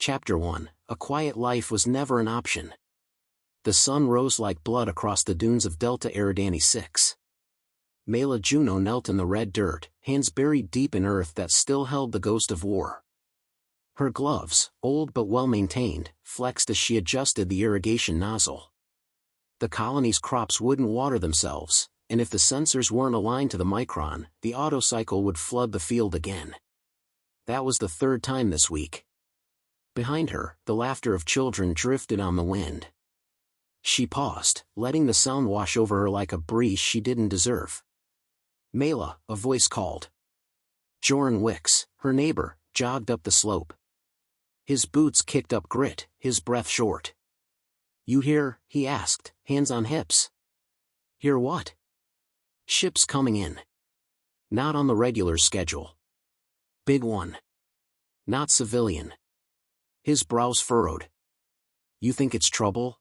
Chapter 1, A Quiet Life Was Never an Option. The sun rose like blood across the dunes of Delta Eridani 6. Mela Juno knelt in the red dirt, hands buried deep in earth that still held the ghost of war. Her gloves, old but well-maintained, flexed as she adjusted the irrigation nozzle. The colony's crops wouldn't water themselves, and if the sensors weren't aligned to the micron, the autocycle would flood the field again. That was the third time this week. Behind her, the laughter of children drifted on the wind. She paused, letting the sound wash over her like a breeze she didn't deserve. "Mela," a voice called. Joran Wicks, her neighbor, jogged up the slope. His boots kicked up grit, his breath short. "You hear?" he asked, hands on hips. "Hear what?" "Ships coming in. Not on the regular schedule. Big one. Not civilian." His brows furrowed. "You think it's trouble?"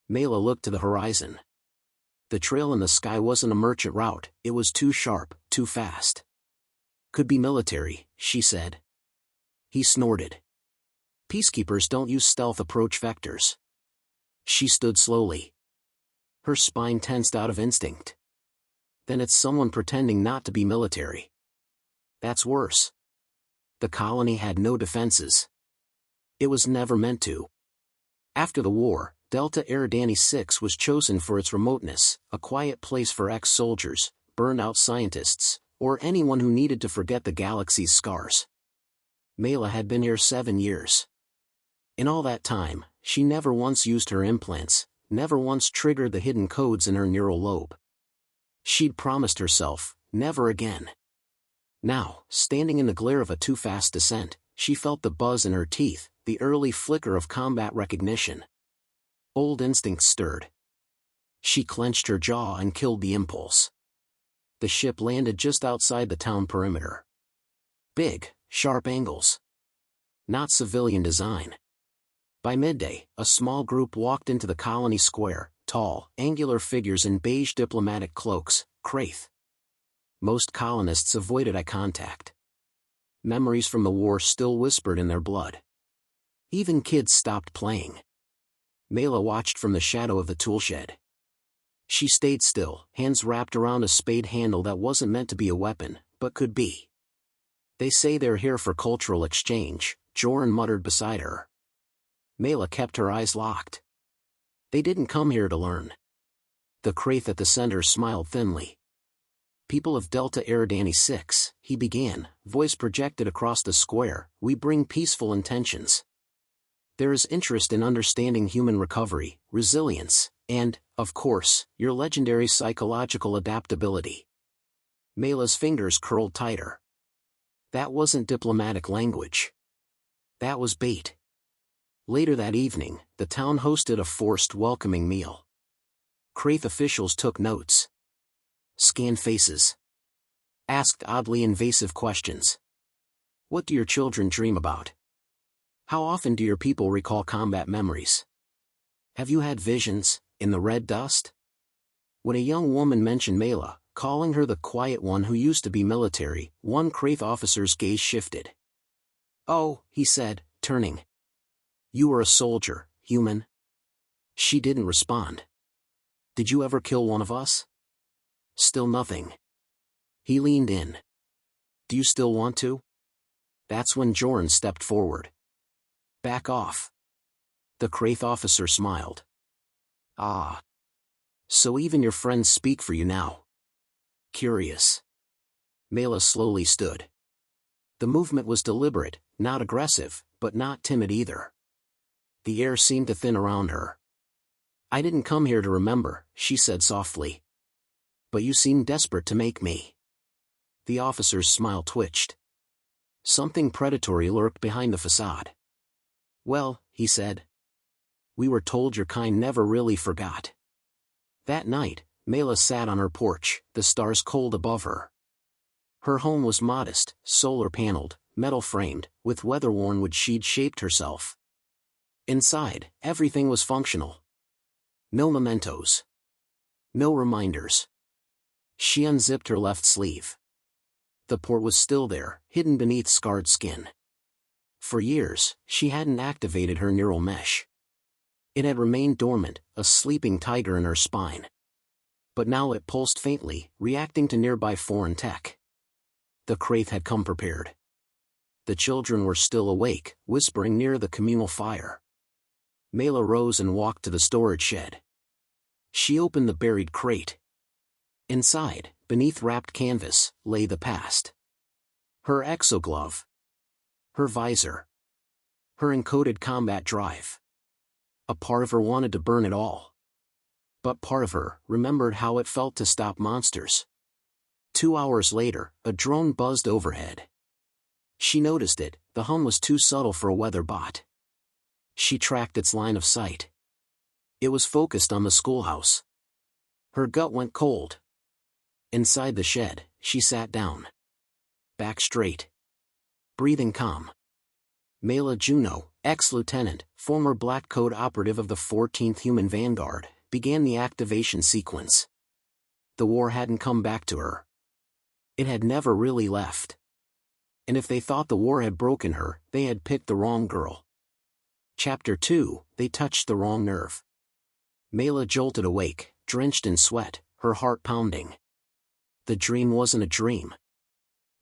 Mela looked to the horizon. The trail in the sky wasn't a merchant route, it was too sharp, too fast. "Could be military," she said. He snorted. "Peacekeepers don't use stealth approach vectors." She stood slowly. Her spine tensed out of instinct. "Then it's someone pretending not to be military. That's worse." The colony had no defenses. It was never meant to. After the war, Delta Eridani 6 was chosen for its remoteness, a quiet place for ex-soldiers, burned-out scientists, or anyone who needed to forget the galaxy's scars. Mela had been here 7 years. In all that time, she never once used her implants, never once triggered the hidden codes in her neural lobe. She'd promised herself, never again. Now, standing in the glare of a too-fast descent, she felt the buzz in her teeth, the early flicker of combat recognition. Old instincts stirred. She clenched her jaw and killed the impulse. The ship landed just outside the town perimeter. Big, sharp angles. Not civilian design. By midday, a small group walked into the colony square, tall, angular figures in beige diplomatic cloaks, Kraith. Most colonists avoided eye contact. Memories from the war still whispered in their blood. Even kids stopped playing. Mela watched from the shadow of the toolshed. She stayed still, hands wrapped around a spade handle that wasn't meant to be a weapon, but could be. "They say they're here for cultural exchange," Joran muttered beside her. Mela kept her eyes locked. "They didn't come here to learn." The Kraith at the center smiled thinly. "People of Delta Eridani 6, he began, voice projected across the square, "we bring peaceful intentions. There is interest in understanding human recovery, resilience, and, of course, your legendary psychological adaptability." Mela's fingers curled tighter. That wasn't diplomatic language. That was bait. Later that evening, the town hosted a forced welcoming meal. Kraith officials took notes. Scanned faces. Asked oddly invasive questions. "What do your children dream about? How often do your people recall combat memories? Have you had visions, in the red dust?" When a young woman mentioned Mela, calling her the quiet one who used to be military, one Kraith officer's gaze shifted. "Oh," he said, turning. "You were a soldier, human." She didn't respond. "Did you ever kill one of us?" Still nothing. He leaned in. "Do you still want to?" That's when Joran stepped forward. "Back off." The Kraith officer smiled. "Ah. So even your friends speak for you now." Curious. Mela slowly stood. The movement was deliberate, not aggressive, but not timid either. The air seemed to thin around her. "I didn't come here to remember," she said softly. "But you seem desperate to make me." The officer's smile twitched. Something predatory lurked behind the facade. "Well," he said. "We were told your kind never really forgot." That night, Mela sat on her porch, the stars cold above her. Her home was modest, solar-paneled, metal-framed, with weather-worn wood she'd shaped herself. Inside, everything was functional. No mementos. No reminders. She unzipped her left sleeve. The port was still there, hidden beneath scarred skin. For years, she hadn't activated her neural mesh. It had remained dormant, a sleeping tiger in her spine. But now it pulsed faintly, reacting to nearby foreign tech. The Kraith had come prepared. The children were still awake, whispering near the communal fire. Mela rose and walked to the storage shed. She opened the buried crate. Inside, beneath wrapped canvas, lay the past. Her exoglove. Her visor. Her encoded combat drive. A part of her wanted to burn it all. But part of her remembered how it felt to stop monsters. 2 hours later, a drone buzzed overhead. She noticed it, the hum was too subtle for a weather bot. She tracked its line of sight. It was focused on the schoolhouse. Her gut went cold. Inside the shed, she sat down. Back straight. Breathing calm. Mela Juno, ex-lieutenant, former Black Code operative of the 14th Human Vanguard, began the activation sequence. The war hadn't come back to her. It had never really left. And if they thought the war had broken her, they had picked the wrong girl. Chapter 2, They touched the wrong nerve. Mela jolted awake, drenched in sweat, her heart pounding. The dream wasn't a dream.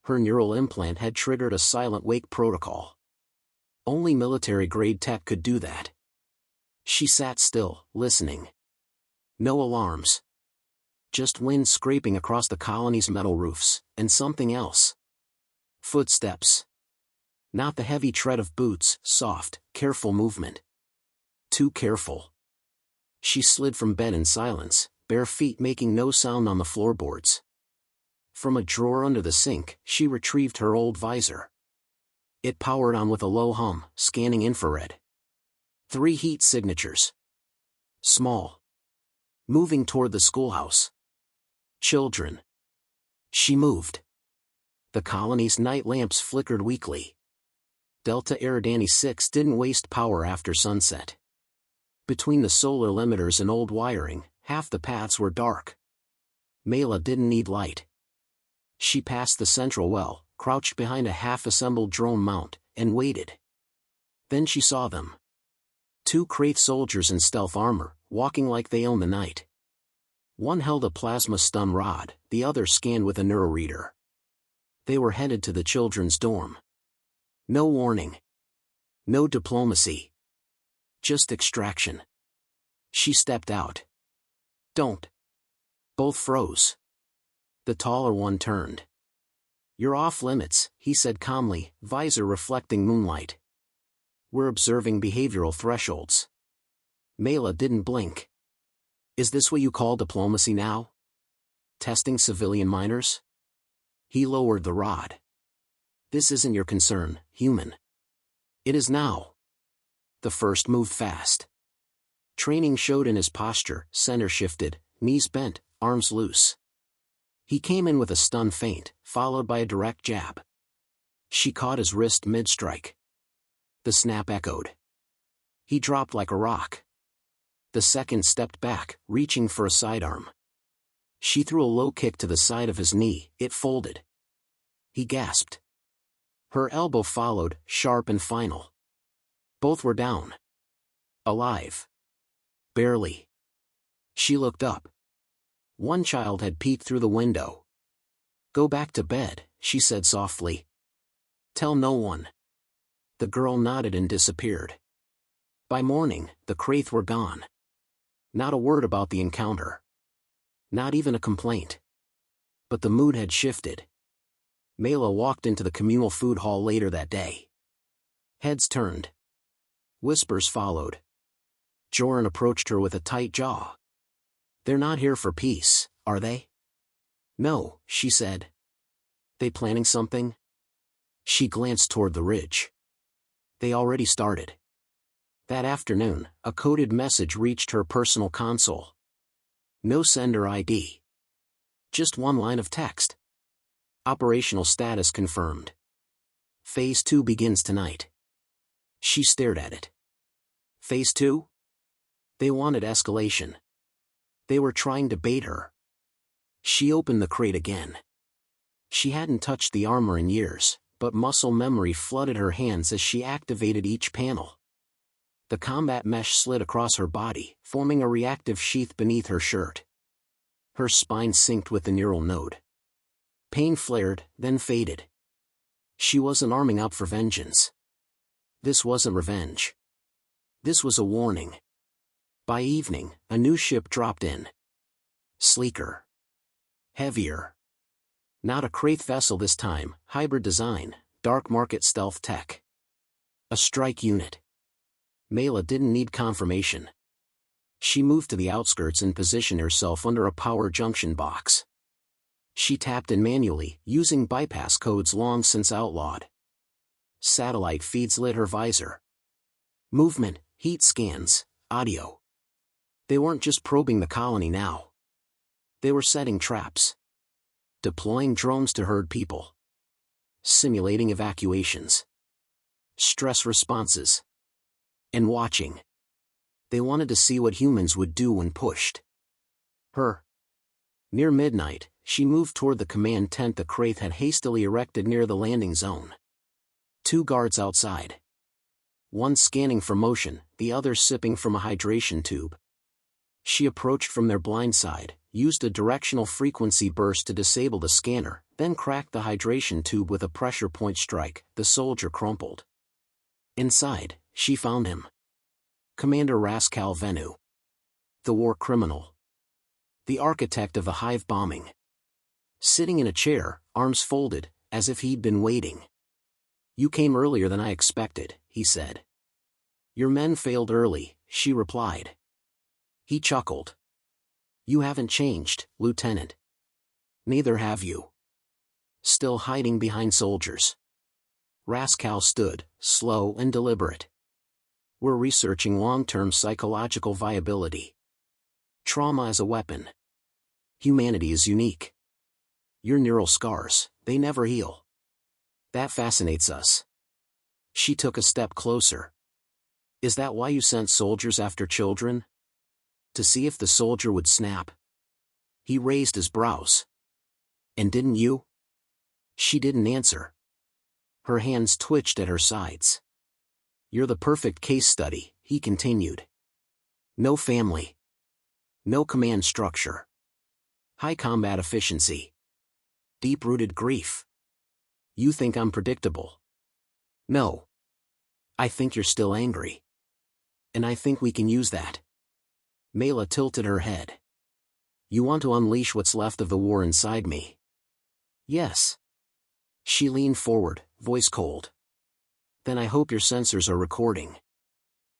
Her neural implant had triggered a silent wake protocol. Only military-grade tech could do that. She sat still, listening. No alarms. Just wind scraping across the colony's metal roofs, and something else. Footsteps. Not the heavy tread of boots, soft, careful movement. Too careful. She slid from bed in silence, bare feet making no sound on the floorboards. From a drawer under the sink, she retrieved her old visor. It powered on with a low hum, scanning infrared. 3 heat signatures. Small. Moving toward the schoolhouse. Children. She moved. The colony's night lamps flickered weakly. Delta Eridani 6 didn't waste power after sunset. Between the solar limiters and old wiring, half the paths were dark. Mela didn't need light. She passed the central well, crouched behind a half-assembled drone mount, and waited. Then she saw them. 2 Kraith soldiers in stealth armor, walking like they owned the night. One held a plasma stun rod, the other scanned with a neuroreader. They were headed to the children's dorm. No warning. No diplomacy. Just extraction. She stepped out. Don't. Both froze. The taller one turned. You're off limits, he said calmly, visor reflecting moonlight. We're observing behavioral thresholds. Mela didn't blink. Is this what you call diplomacy now? Testing civilian minors? He lowered the rod. This isn't your concern, human. It is now. The first moved fast. Training showed in his posture, center shifted, knees bent, arms loose. He came in with a stun feint, followed by a direct jab. She caught his wrist mid-strike. The snap echoed. He dropped like a rock. The second stepped back, reaching for a sidearm. She threw a low kick to the side of his knee, it folded. He gasped. Her elbow followed, sharp and final. Both were down. Alive. Barely. She looked up. One child had peeked through the window. Go back to bed, she said softly. Tell no one. The girl nodded and disappeared. By morning, the Kraith were gone. Not a word about the encounter. Not even a complaint. But the mood had shifted. Mela walked into the communal food hall later that day. Heads turned. Whispers followed. Joran approached her with a tight jaw. They're not here for peace, are they? No, she said. They planning something? She glanced toward the ridge. They already started. That afternoon, a coded message reached her personal console. No sender ID. Just one line of text. Operational status confirmed. Phase 2 begins tonight. She stared at it. Phase 2? They wanted escalation. They were trying to bait her. She opened the crate again. She hadn't touched the armor in years, but muscle memory flooded her hands as she activated each panel. The combat mesh slid across her body, forming a reactive sheath beneath her shirt. Her spine synced with the neural node. Pain flared, then faded. She wasn't arming up for vengeance. This wasn't revenge. This was a warning. By evening, a new ship dropped in. Sleeker. Heavier. Not a Kraith vessel this time, hybrid design, dark market stealth tech. A strike unit. Mela didn't need confirmation. She moved to the outskirts and positioned herself under a power junction box. She tapped in manually, using bypass codes long since outlawed. Satellite feeds lit her visor. Movement, heat scans, audio. They weren't just probing the colony now. They were setting traps. Deploying drones to herd people. Simulating evacuations. Stress responses. And watching. They wanted to see what humans would do when pushed. Near midnight, she moved toward the command tent the Kraith had hastily erected near the landing zone. 2 guards outside. One scanning for motion, the other sipping from a hydration tube. She approached from their blind side, used a directional frequency burst to disable the scanner, then cracked the hydration tube with a pressure point strike. The soldier crumpled. Inside, she found him. Commander Raskal Venu. The war criminal. The architect of the hive bombing. Sitting in a chair, arms folded, as if he'd been waiting. "You came earlier than I expected," he said. "Your men failed early," she replied. He chuckled. "You haven't changed, Lieutenant. Neither have you." Still hiding behind soldiers. Raskal stood, slow and deliberate. "We're researching long-term psychological viability. Trauma as a weapon. Humanity is unique. Your neural scars, they never heal. That fascinates us." She took a step closer. "Is that why you sent soldiers after children? To see if the soldier would snap?" He raised his brows. "And didn't you?" She didn't answer. Her hands twitched at her sides. "You're the perfect case study," he continued. "No family. No command structure. High combat efficiency. Deep-rooted grief. You think I'm predictable. No. I think you're still angry. And I think we can use that." Mela tilted her head. "You want to unleash what's left of the war inside me?" "Yes." She leaned forward, voice cold. "Then I hope your sensors are recording."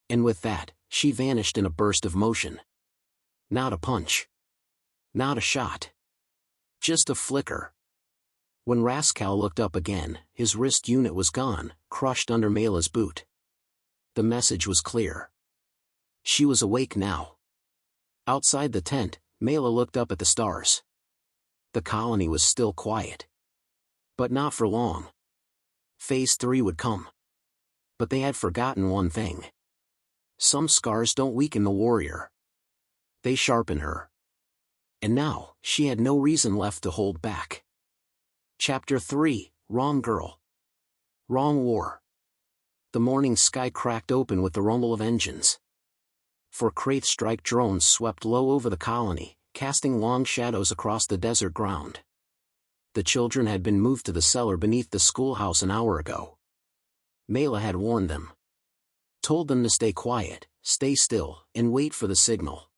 And with that, she vanished in a burst of motion. Not a punch. Not a shot. Just a flicker. When Raskal looked up again, his wrist unit was gone, crushed under Mela's boot. The message was clear. She was awake now. Outside the tent, Mela looked up at the stars. The colony was still quiet. But not for long. Phase 3 would come. But they had forgotten one thing. Some scars don't weaken the warrior. They sharpen her. And now, she had no reason left to hold back. Chapter 3, Wrong Girl. Wrong War. The morning sky cracked open with the rumble of engines. 4 Kraith strike drones swept low over the colony, casting long shadows across the desert ground. The children had been moved to the cellar beneath the schoolhouse an hour ago. Mela had warned them. Told them to stay quiet, stay still, and wait for the signal.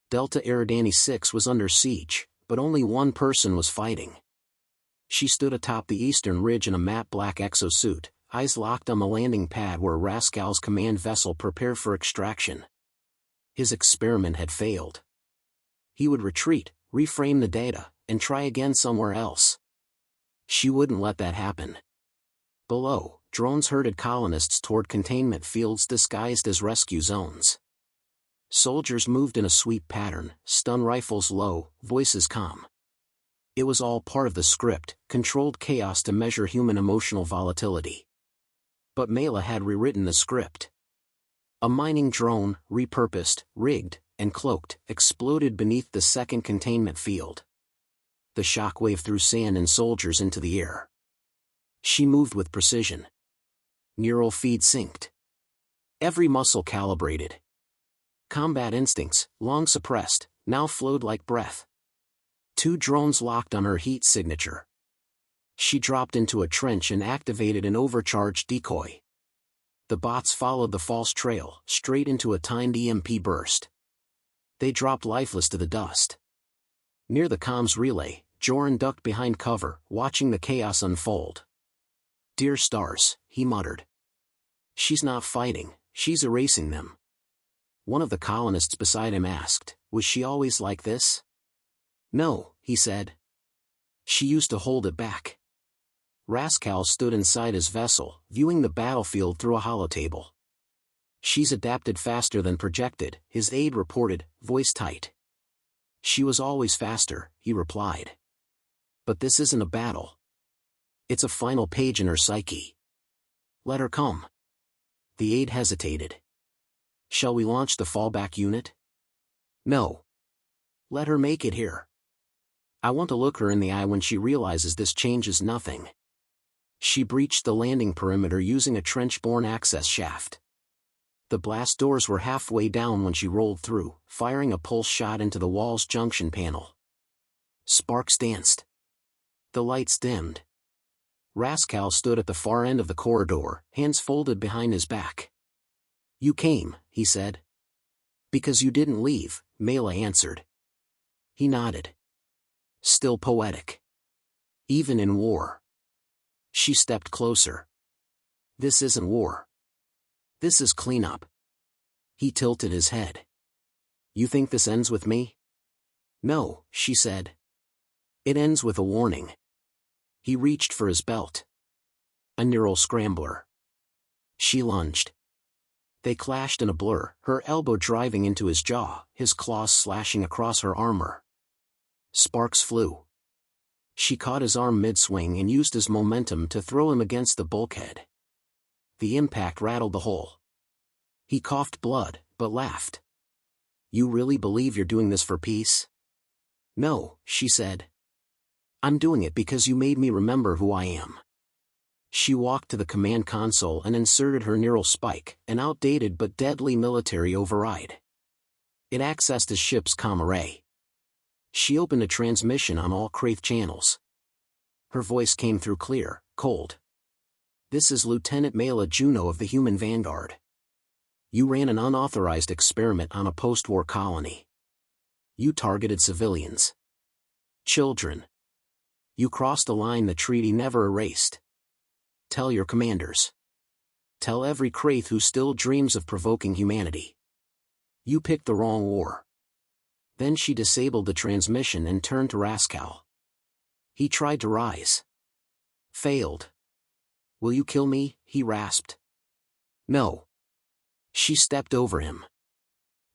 Delta Eridani 6 was under siege, but only one person was fighting. She stood atop the eastern ridge in a matte black exosuit, eyes locked on the landing pad where Raskal's command vessel prepared for extraction. His experiment had failed. He would retreat, reframe the data, and try again somewhere else. She wouldn't let that happen. Below, drones herded colonists toward containment fields disguised as rescue zones. Soldiers moved in a sweep pattern, stun rifles low, voices calm. It was all part of the script, controlled chaos to measure human emotional volatility. But Mela had rewritten the script. A mining drone, repurposed, rigged, and cloaked, exploded beneath the second containment field. The shockwave threw sand and soldiers into the air. She moved with precision. Neural feed synced. Every muscle calibrated. Combat instincts, long suppressed, now flowed like breath. 2 drones locked on her heat signature. She dropped into a trench and activated an overcharged decoy. The bots followed the false trail, straight into a timed EMP burst. They dropped lifeless to the dust. Near the comms relay, Joran ducked behind cover, watching the chaos unfold. "Dear stars," he muttered. "She's not fighting, she's erasing them." One of the colonists beside him asked, "Was she always like this?" "No," he said. "She used to hold it back." Raskal stood inside his vessel, viewing the battlefield through a holotable. "She's adapted faster than projected," his aide reported, voice tight. "She was always faster," he replied. "But this isn't a battle. It's a final page in her psyche. Let her come." The aide hesitated. "Shall we launch the fallback unit?" "No. Let her make it here. I want to look her in the eye when she realizes this changes nothing." She breached the landing perimeter using a trench-borne access shaft. The blast doors were halfway down when she rolled through, firing a pulse shot into the wall's junction panel. Sparks danced. The lights dimmed. Raskal stood at the far end of the corridor, hands folded behind his back. "You came," he said. "Because you didn't leave," Mela answered. He nodded. Still poetic. "Even in war." She stepped closer. "This isn't war. This is cleanup." He tilted his head. "You think this ends with me?" "No," she said. "It ends with a warning." He reached for his belt. A neural scrambler. She lunged. They clashed in a blur, her elbow driving into his jaw, his claws slashing across her armor. Sparks flew. She caught his arm mid-swing and used his momentum to throw him against the bulkhead. The impact rattled the hull. He coughed blood, but laughed. "You really believe you're doing this for peace?" "No," she said. "I'm doing it because you made me remember who I am." She walked to the command console and inserted her neural spike, an outdated but deadly military override. It accessed his ship's comm array. She opened a transmission on all Kraith channels. Her voice came through clear, cold. "This is Lieutenant Mela Juno of the Human Vanguard. You ran an unauthorized experiment on a post-war colony. You targeted civilians. Children. You crossed a line the treaty never erased. Tell your commanders. Tell every Kraith who still dreams of provoking humanity. You picked the wrong war." Then she disabled the transmission and turned to Raskal. He tried to rise. Failed. "Will you kill me?" he rasped. "No." She stepped over him.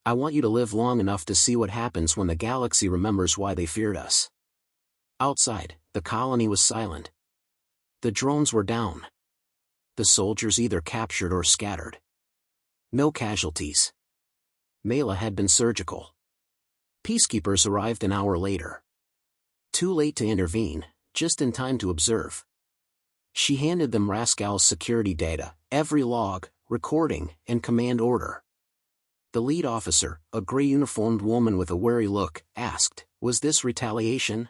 "I want you to live long enough to see what happens when the galaxy remembers why they feared us." Outside, the colony was silent. The drones were down. The soldiers either captured or scattered. No casualties. Mela had been surgical. Peacekeepers arrived an hour later. Too late to intervene, just in time to observe. She handed them Rascal's security data, every log, recording, and command order. The lead officer, a gray-uniformed woman with a wary look, asked, "Was this retaliation?"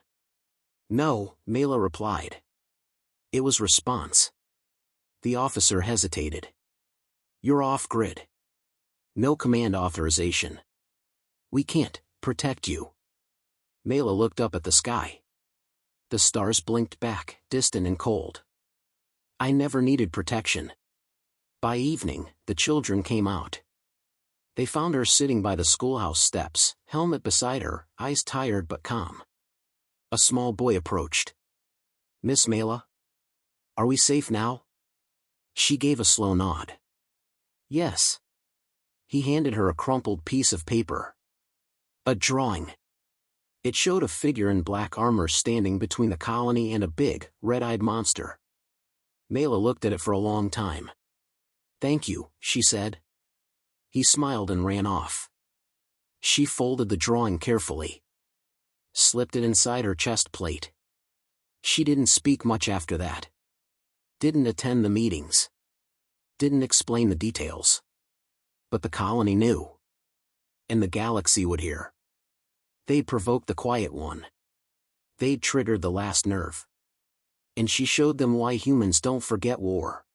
"No," Mela replied. "It was response." The officer hesitated. "You're off-grid. No command authorization. We can't protect you." Mela looked up at the sky. The stars blinked back, distant and cold. "I never needed protection." By evening, the children came out. They found her sitting by the schoolhouse steps, helmet beside her, eyes tired but calm. A small boy approached. "Miss Mela? Are we safe now?" She gave a slow nod. "Yes." He handed her a crumpled piece of paper. A drawing. It showed a figure in black armor standing between the colony and a big, red-eyed monster. Mela looked at it for a long time. "Thank you," she said. He smiled and ran off. She folded the drawing carefully. Slipped it inside her chest plate. She didn't speak much after that. Didn't attend the meetings. Didn't explain the details. But the colony knew. And the galaxy would hear. They'd provoked the quiet one. They'd triggered the last nerve. And she showed them why humans don't forget war.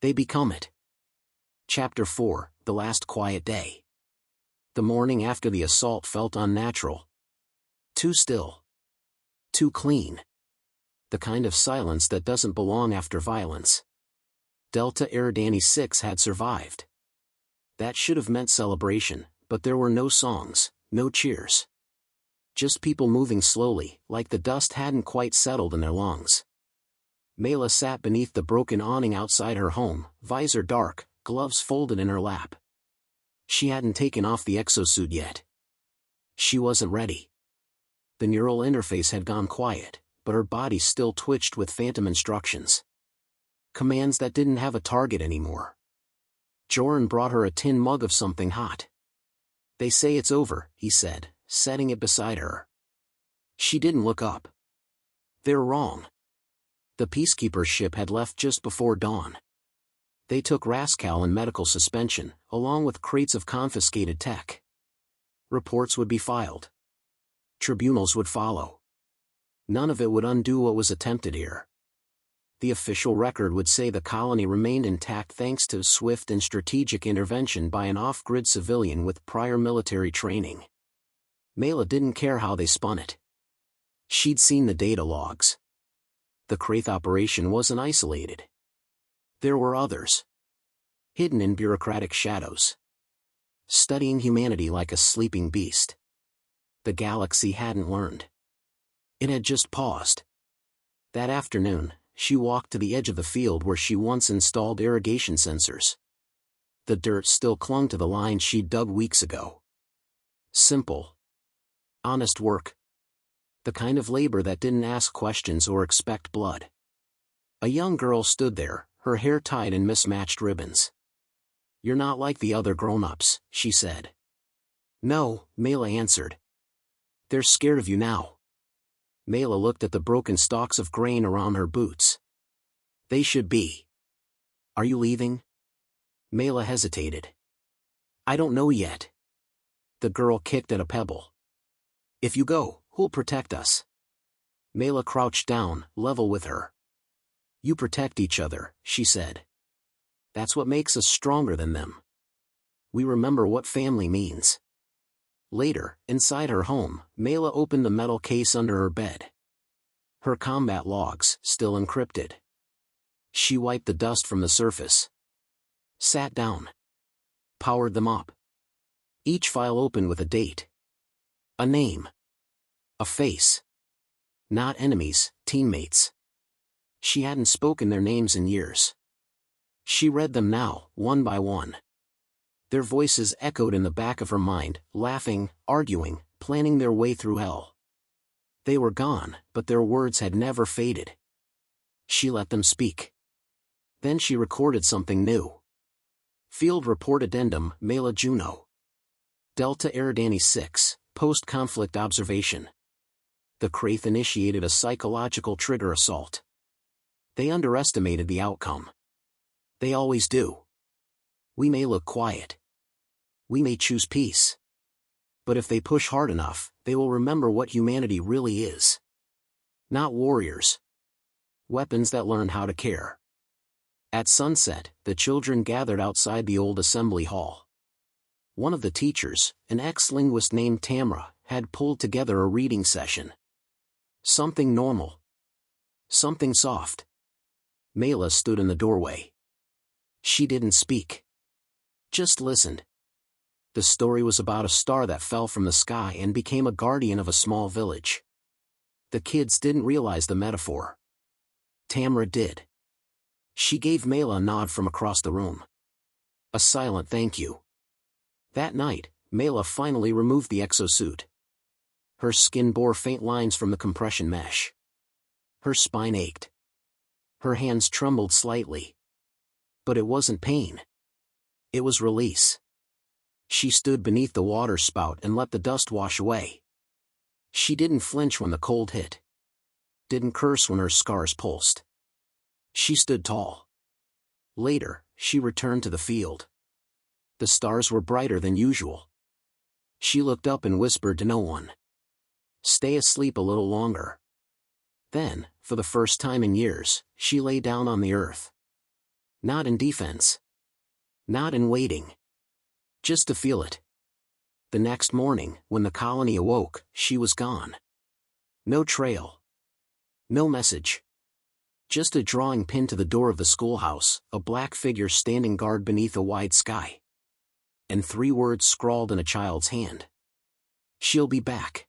They become it. Chapter 4, The Last Quiet Day. The morning after the assault felt unnatural. Too still. Too clean. The kind of silence that doesn't belong after violence. Delta Eridani 6 had survived. That should have meant celebration, but there were no songs, no cheers. Just people moving slowly, like the dust hadn't quite settled in their lungs. Mela sat beneath the broken awning outside her home, visor dark, gloves folded in her lap. She hadn't taken off the exosuit yet. She wasn't ready. The neural interface had gone quiet, but her body still twitched with phantom instructions. Commands that didn't have a target anymore. Joran brought her a tin mug of something hot. "They say it's over," he said, setting it beside her. She didn't look up. They're wrong. The Peacekeeper's ship had left just before dawn. They took Raskal in medical suspension, along with crates of confiscated tech. Reports would be filed. Tribunals would follow. None of it would undo what was attempted here. The official record would say the colony remained intact thanks to swift and strategic intervention by an off-grid civilian with prior military training. Mela didn't care how they spun it. She'd seen the data logs. The Kraith operation wasn't isolated. There were others. Hidden in bureaucratic shadows. Studying humanity like a sleeping beast. The galaxy hadn't learned. It had just paused. That afternoon, she walked to the edge of the field where she once installed irrigation sensors. The dirt still clung to the lines she'd dug weeks ago. Simple. Honest work. The kind of labor that didn't ask questions or expect blood. A young girl stood there, her hair tied in mismatched ribbons. "You're not like the other grown-ups," she said. "No," Mela answered. "They're scared of you now." Mela looked at the broken stalks of grain around her boots. "They should be." "Are you leaving?" Mela hesitated. "I don't know yet." The girl kicked at a pebble. "If you go, who'll protect us?" Mela crouched down, level with her. "You protect each other," she said. "That's what makes us stronger than them. We remember what family means." Later, inside her home, Mela opened the metal case under her bed. Her combat logs, still encrypted. She wiped the dust from the surface. Sat down. Powered them up. Each file opened with a date. A name. A face. Not enemies, teammates. She hadn't spoken their names in years. She read them now, one by one. Their voices echoed in the back of her mind, laughing, arguing, planning their way through hell. They were gone, but their words had never faded. She let them speak. Then she recorded something new. Field Report Addendum, Mela Juno. Delta Eridani 6, Post-Conflict Observation. The Kraith initiated a psychological trigger assault. They underestimated the outcome. They always do. We may look quiet. We may choose peace. But if they push hard enough, they will remember what humanity really is. Not warriors. Weapons that learn how to care. At sunset, the children gathered outside the old assembly hall. One of the teachers, an ex-linguist named Tamra, had pulled together a reading session. Something normal. Something soft. Mela stood in the doorway. She didn't speak. Just listened. The story was about a star that fell from the sky and became a guardian of a small village. The kids didn't realize the metaphor. Tamra did. She gave Mela a nod from across the room. A silent thank you. That night, Mela finally removed the exosuit. Her skin bore faint lines from the compression mesh. Her spine ached. Her hands trembled slightly. But it wasn't pain. It was release. She stood beneath the water spout and let the dust wash away. She didn't flinch when the cold hit. Didn't curse when her scars pulsed. She stood tall. Later, she returned to the field. The stars were brighter than usual. She looked up and whispered to no one. "Stay asleep a little longer." Then, for the first time in years, she lay down on the earth. Not in defense. Not in waiting. Just to feel it. The next morning, when the colony awoke, she was gone. No trail. No message. Just a drawing pinned to the door of the schoolhouse, a black figure standing guard beneath a wide sky. And 3 words scrawled in a child's hand. "She'll be back."